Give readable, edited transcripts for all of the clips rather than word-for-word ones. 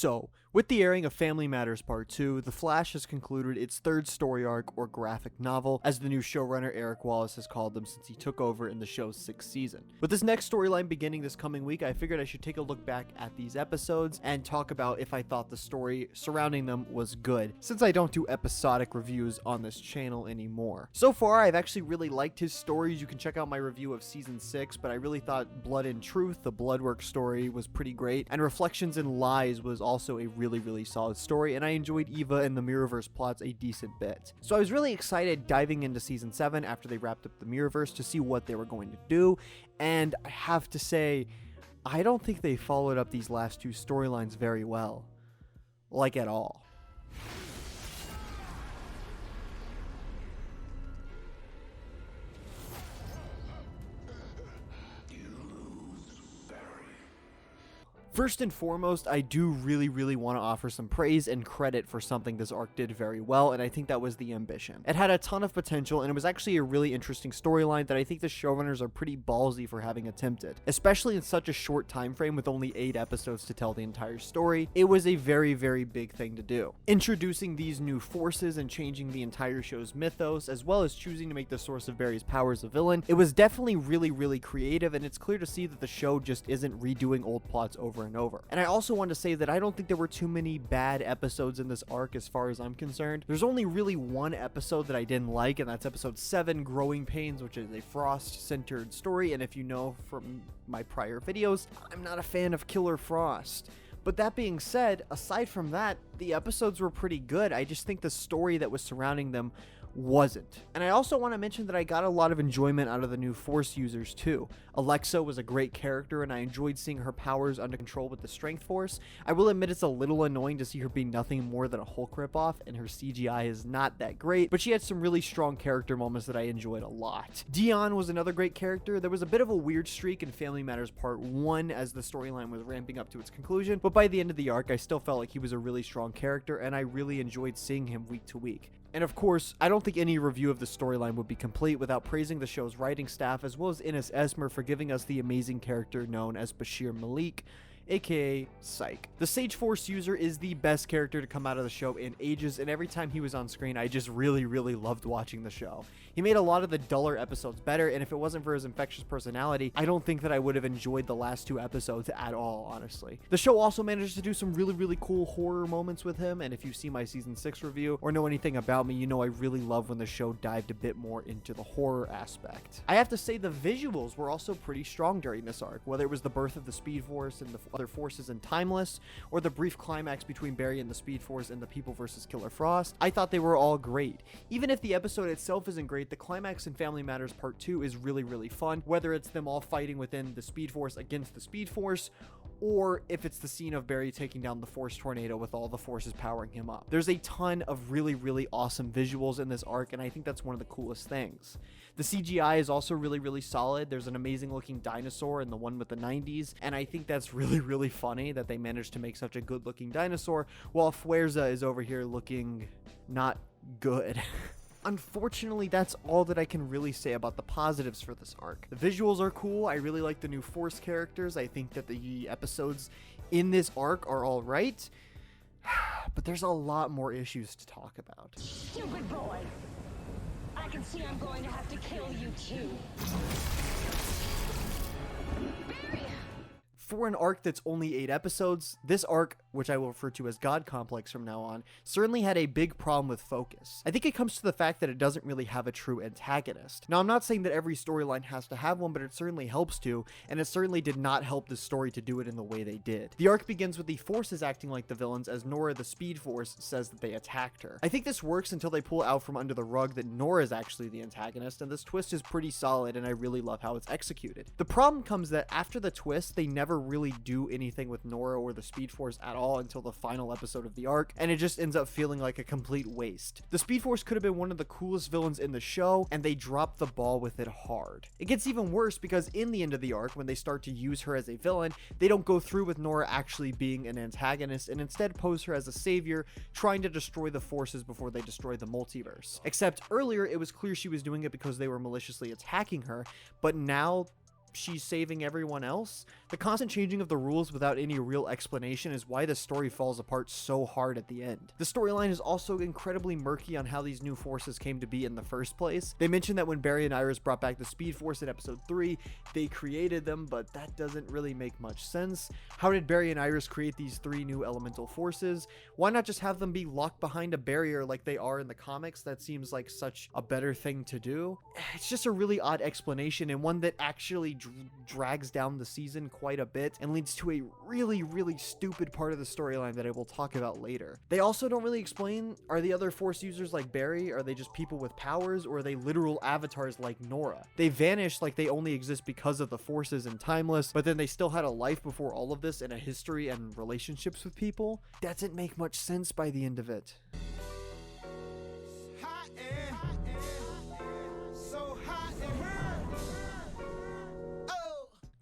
So, with the airing of Family Matters Part 2, The Flash has concluded its third story arc or graphic novel, as the new showrunner Eric Wallace has called them since he took over in the show's 6th season. With this next storyline beginning this coming week, I figured I should take a look back at these episodes and talk about if I thought the story surrounding them was good, since I don't do episodic reviews on this channel anymore. So far, I've actually really liked his stories. You can check out my review of Season 6, but I really thought Blood and Truth, the Bloodwork story, was pretty great, and Reflections and Lies was also a really solid story, and I enjoyed Eva and the Mirrorverse plots a decent bit. So I was really excited diving into Season 7 after they wrapped up the Mirrorverse to see what they were going to do, and I have to say, I don't think they followed up these last two storylines very well. Like, at all. First and foremost, I do really want to offer some praise and credit for something this arc did very well, and I think that was the ambition. It had a ton of potential, and it was actually a really interesting storyline that I think the showrunners are pretty ballsy for having attempted. Especially in such a short time frame with only 8 episodes to tell the entire story, it was a very big thing to do. Introducing these new forces and changing the entire show's mythos, as well as choosing to make the source of Barry's powers a villain, it was definitely really creative, and it's clear to see that the show just isn't redoing old plots over and over. And I also want to say that I don't think there were too many bad episodes in this arc as far as I'm concerned. There's only really one episode that I didn't like, and that's episode 7, Growing Pains, which is a Frost-centered story, and if you know from my prior videos, I'm not a fan of Killer Frost. But that being said, aside from that, the episodes were pretty good. I just think the story that was surrounding them wasn't. And I also want to mention that I got a lot of enjoyment out of the new Force users too. Alexa was a great character, and I enjoyed seeing her powers under control with the Strength Force. I will admit it's a little annoying to see her be nothing more than a Hulk ripoff, and her CGI is not that great, but she had some really strong character moments that I enjoyed a lot. Dion was another great character. There was a bit of a weird streak in Family Matters Part 1 as the storyline was ramping up to its conclusion, but by the end of the arc, I still felt like he was a really strong character, and I really enjoyed seeing him week to week. And of course, I don't think any review of the storyline would be complete without praising the show's writing staff, as well as Ines Esmer for giving us the amazing character known as Bashir Malik, aka Psych. The Sage Force user is the best character to come out of the show in ages, and every time he was on screen, I just really loved watching the show. He made a lot of the duller episodes better, and if it wasn't for his infectious personality, I don't think that I would have enjoyed the last 2 episodes at all, honestly. The show also managed to do some really cool horror moments with him, and if you see my Season 6 review or know anything about me, you know I really love when the show dived a bit more into the horror aspect. I have to say the visuals were also pretty strong during this arc, whether it was the birth of the Speed Force and the other forces in Timeless, or the brief climax between Barry and the Speed Force and the People vs. Killer Frost. I thought they were all great. Even if the episode itself isn't great, the climax in Family Matters Part 2 is really fun, whether it's them all fighting within the Speed Force against the Speed Force, or if it's the scene of Barry taking down the Force Tornado with all the forces powering him up. There's a ton of really awesome visuals in this arc, and I think that's one of the coolest things. The CGI is also really solid. There's an amazing looking dinosaur in the one with the 90s, and I think that's really funny that they managed to make such a good looking dinosaur, while Fuerza is over here looking not good. Unfortunately, that's all that I can really say about the positives for this arc. The visuals are cool. I really like the new Force characters. I think that the episodes in this arc are all right, but there's a lot more issues to talk about. Stupid boy! I can see I'm going to have to kill you too. Barry! For an arc that's only 8 episodes, this arc, which I will refer to as God Complex from now on, certainly had a big problem with focus. I think it comes to the fact that it doesn't really have a true antagonist. Now, I'm not saying that every storyline has to have one, but it certainly helps to, and it certainly did not help this story to do it in the way they did. The arc begins with the Forces acting like the villains as Nora the Speed Force says that they attacked her. I think this works until they pull out from under the rug that Nora is actually the antagonist, and this twist is pretty solid, and I really love how it's executed. The problem comes that after the twist, they never really do anything with Nora or the Speed Force at all until the final episode of the arc, and it just ends up feeling like a complete waste. The Speed Force could have been one of the coolest villains in the show, and they dropped the ball with it hard. It gets even worse because in the end of the arc, when they start to use her as a villain, they don't go through with Nora actually being an antagonist, and instead pose her as a savior, trying to destroy the forces before they destroy the multiverse. Except earlier, it was clear she was doing it because they were maliciously attacking her, but now she's saving everyone else? The constant changing of the rules without any real explanation is why the story falls apart so hard at the end. The storyline is also incredibly murky on how these new forces came to be in the first place. They mentioned that when Barry and Iris brought back the Speed Force in episode 3, they created them, but that doesn't really make much sense. How did Barry and Iris create these 3 new elemental forces? Why not just have them be locked behind a barrier like they are in the comics? That seems like such a better thing to do. It's just a really odd explanation, and one that actually drags down the season quite a bit and leads to a really stupid part of the storyline that I will talk about later. They also don't really explain, are the other Force users like Barry? Are they just people with powers, or are they literal avatars like Nora? They vanish like they only exist because of the Forces and Timeless, but then they still had a life before all of this and a history and relationships with people. Doesn't make much sense by the end of it.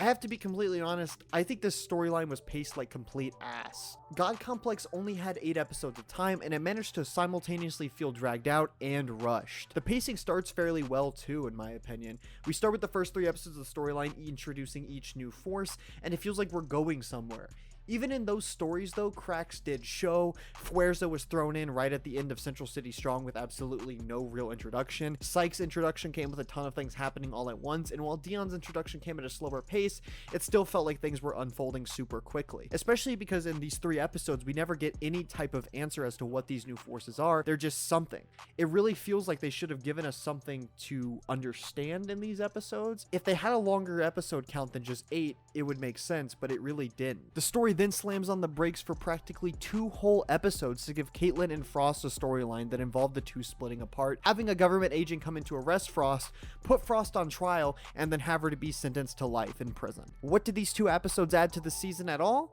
I have to be completely honest, I think this storyline was paced like complete ass. God Complex only had 8 episodes of time, and it managed to simultaneously feel dragged out and rushed. The pacing starts fairly well too, in my opinion. We start with the first 3 episodes of the storyline introducing each new force, and it feels like we're going somewhere. Even in those stories though, cracks did show. Fuerza was thrown in right at the end of Central City Strong with absolutely no real introduction. Psyche's introduction came with a ton of things happening all at once, and while Dion's introduction came at a slower pace, it still felt like things were unfolding super quickly. Especially because in these 3 episodes, we never get any type of answer as to what these new forces are. They're just something. It really feels like they should have given us something to understand in these episodes. If they had a longer episode count than just 8, it would make sense, but it really didn't. The story then slams on the brakes for practically 2 whole episodes to give Caitlin and Frost a storyline that involved the 2 splitting apart, having a government agent come in to arrest Frost, put Frost on trial, and then have her to be sentenced to life in prison. What did these 2 episodes add to the season at all?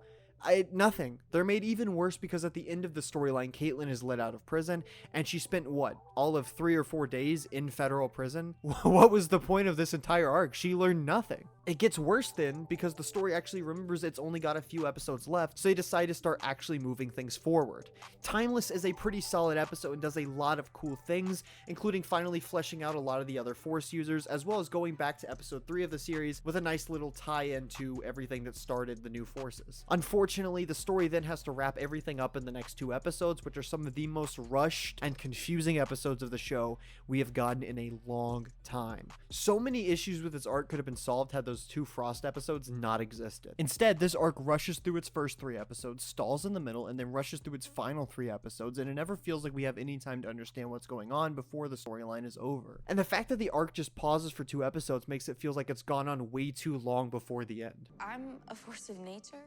Nothing. They're made even worse because at the end of the storyline, Caitlin is let out of prison, and she spent, all of 3 or 4 days in federal prison? What was the point of this entire arc? She learned nothing. It gets worse then, because the story actually remembers it's only got a few episodes left, so they decide to start actually moving things forward. Timeless is a pretty solid episode and does a lot of cool things, including finally fleshing out a lot of the other Force users, as well as going back to episode 3 of the series with a nice little tie-in to everything that started the new forces. Unfortunately, the story then has to wrap everything up in the next 2 episodes, which are some of the most rushed and confusing episodes of the show we have gotten in a long time. So many issues with this arc could have been solved had those 2 Frost episodes not existed. Instead, this arc rushes through its first 3 episodes, stalls in the middle, and then rushes through its final 3 episodes, and it never feels like we have any time to understand what's going on before the storyline is over. And the fact that the arc just pauses for 2 episodes makes it feel like it's gone on way too long before the end. I'm a force of nature.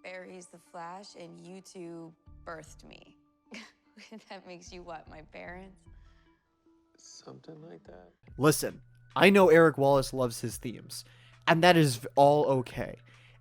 Barry's the Flash, and you 2 birthed me. That makes you what, my parents? Something like that. Listen, I know Eric Wallace loves his themes, and that is all okay.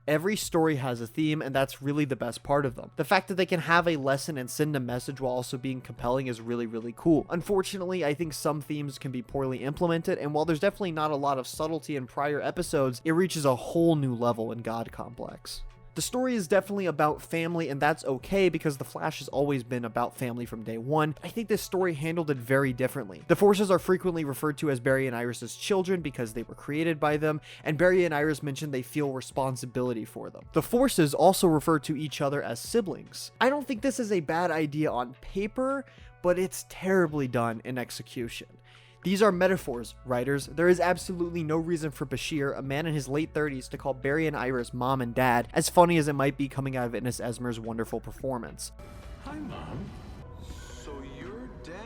Every story has a theme, and that's really the best part of them. The fact that they can have a lesson and send a message while also being compelling is really cool. Unfortunately, I think some themes can be poorly implemented, and while there's definitely not a lot of subtlety in prior episodes, it reaches a whole new level in God Complex. The story is definitely about family, and that's okay because The Flash has always been about family from day one. I think this story handled it very differently. The Forces are frequently referred to as Barry and Iris' children because they were created by them, and Barry and Iris mentioned they feel responsibility for them. The Forces also refer to each other as siblings. I don't think this is a bad idea on paper, but it's terribly done in execution. These are metaphors, writers. There is absolutely no reason for Bashir, a man in his late 30s, to call Barry and Iris mom and dad, as funny as it might be coming out of Ines Esmer's wonderful performance. Hi, Mom. So you're Dad.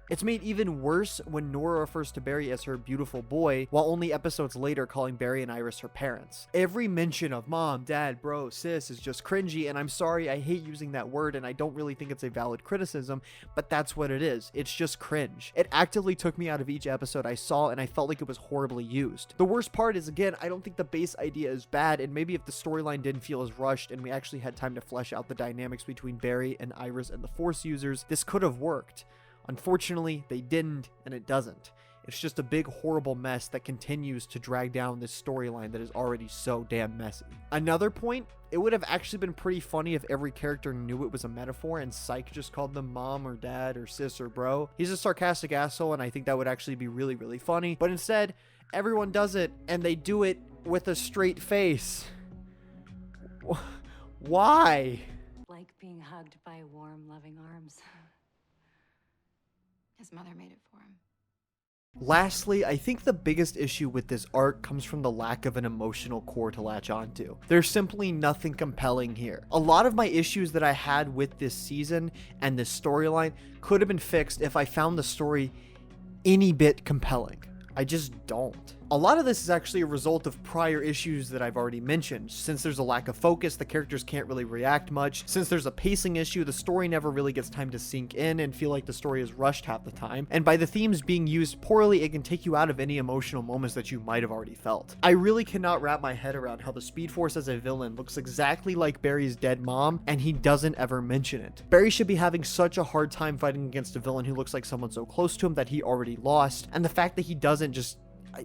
It's made even worse when Nora refers to Barry as her beautiful boy, while only episodes later calling Barry and Iris her parents. Every mention of mom, dad, bro, sis is just cringy, and I'm sorry, I hate using that word, and I don't really think it's a valid criticism, but that's what it is. It's just cringe. It actively took me out of each episode I saw, and I felt like it was horribly used. The worst part is, again, I don't think the base idea is bad, and maybe if the storyline didn't feel as rushed and we actually had time to flesh out the dynamics between Barry and Iris and the Force users, this could have worked. Unfortunately, they didn't, and it doesn't. It's just a big, horrible mess that continues to drag down this storyline that is already so damn messy. Another point, it would have actually been pretty funny if every character knew it was a metaphor and Psyche just called them mom or dad or sis or bro. He's a sarcastic asshole, and I think that would actually be really funny. But instead, Everyone does it, and they do it with a straight face. Why? Like being hugged by warm, loving arms. His mother made it for him. Lastly, I think the biggest issue with this arc comes from the lack of an emotional core to latch onto. There's simply nothing compelling here. A lot of my issues that I had with this season and this storyline could have been fixed if I found the story any bit compelling. I just don't. A lot of this is actually a result of prior issues that I've already mentioned. Since there's a lack of focus, the characters can't really react much. Since there's a pacing issue, the story never really gets time to sink in and feel like the story is rushed half the time. And by the themes being used poorly, it can take you out of any emotional moments that you might have already felt. I really cannot wrap my head around how the Speed Force as a villain looks exactly like Barry's dead mom, and he doesn't ever mention it. Barry should be having such a hard time fighting against a villain who looks like someone so close to him that he already lost, and the fact that he doesn't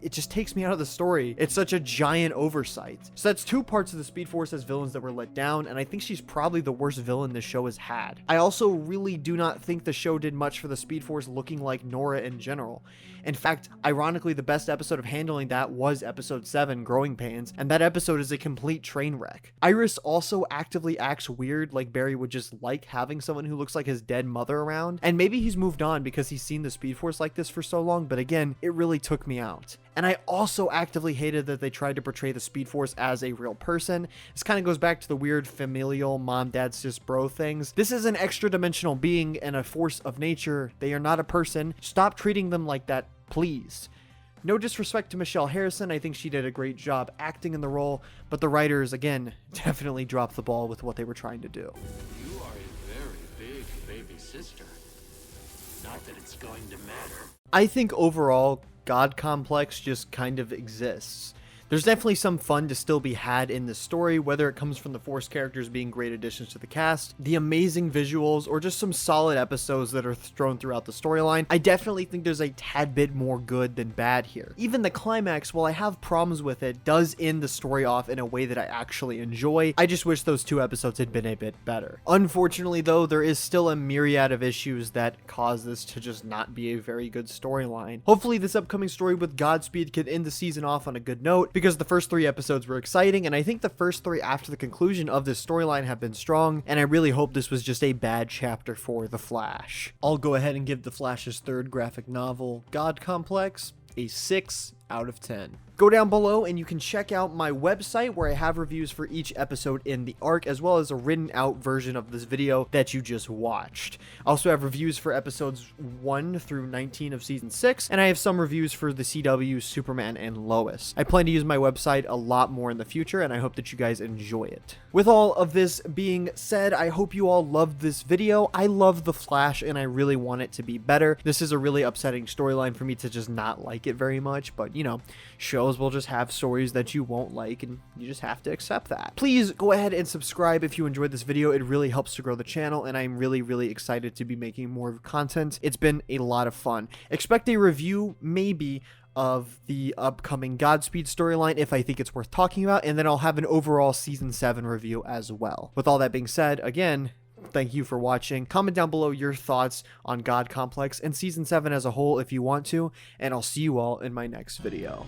it just takes me out of the story. It's such a giant oversight. So that's two parts of the Speed Force as villains that were let down, and I think she's probably the worst villain this show has had. I also really do not think the show did much for the Speed Force looking like Nora in general. In fact, ironically, the best episode of handling that was episode 7, Growing Pains, and that episode is a complete train wreck. Iris also actively acts weird, like Barry would just like having someone who looks like his dead mother around, and maybe he's moved on because he's seen the Speed Force like this for so long, but again, it really took me out. And I also actively hated that they tried to portray the Speed Force as a real person. This kind of goes back to the weird familial mom, dad, sis, bro things. This is an extra dimensional being and a force of nature. They are not a person. Stop treating them like that, please. No disrespect to Michelle Harrison, I think she did a great job acting in the role, but the writers, again, definitely dropped the ball with what they were trying to do. You are a very big baby sister. Not that it's going to matter. I think overall, God Complex just kind of exists. There's definitely some fun to still be had in this story, whether it comes from the Force characters being great additions to the cast, the amazing visuals, or just some solid episodes that are thrown throughout the storyline. I definitely think there's a tad bit more good than bad here. Even the climax, while I have problems with it, does end the story off in a way that I actually enjoy. I just wish those 2 episodes had been a bit better. Unfortunately though, there is still a myriad of issues that cause this to just not be a very good storyline. Hopefully this upcoming story with Godspeed can end the season off on a good note, because the first 3 episodes were exciting, and I think the first 3 after the conclusion of this storyline have been strong, and I really hope this was just a bad chapter for The Flash. I'll go ahead and give The Flash's 3rd graphic novel, God Complex, a 6 out of 10. Go down below and you can check out my website where I have reviews for each episode in the arc, as well as a written out version of this video that you just watched. I also have reviews for episodes 1 through 19 of season 6, and I have some reviews for the CW, Superman, and Lois. I plan to use my website a lot more in the future, and I hope that you guys enjoy it. With all of this being said, I hope you all loved this video. I love The Flash, and I really want it to be better. This is a really upsetting storyline for me to just not like it very much, but you know, shows will just have stories that you won't like, and you just have to accept that. Please go ahead and subscribe if you enjoyed this video. It really helps to grow the channel, and I'm really excited to be making more content. It's been a lot of fun. Expect a review, maybe, of the upcoming Godspeed storyline if I think it's worth talking about, and then I'll have an overall season 7 review as well. With all that being said, again, thank you for watching. Comment down below your thoughts on God Complex and season 7 as a whole if you want to, and I'll see you all in my next video.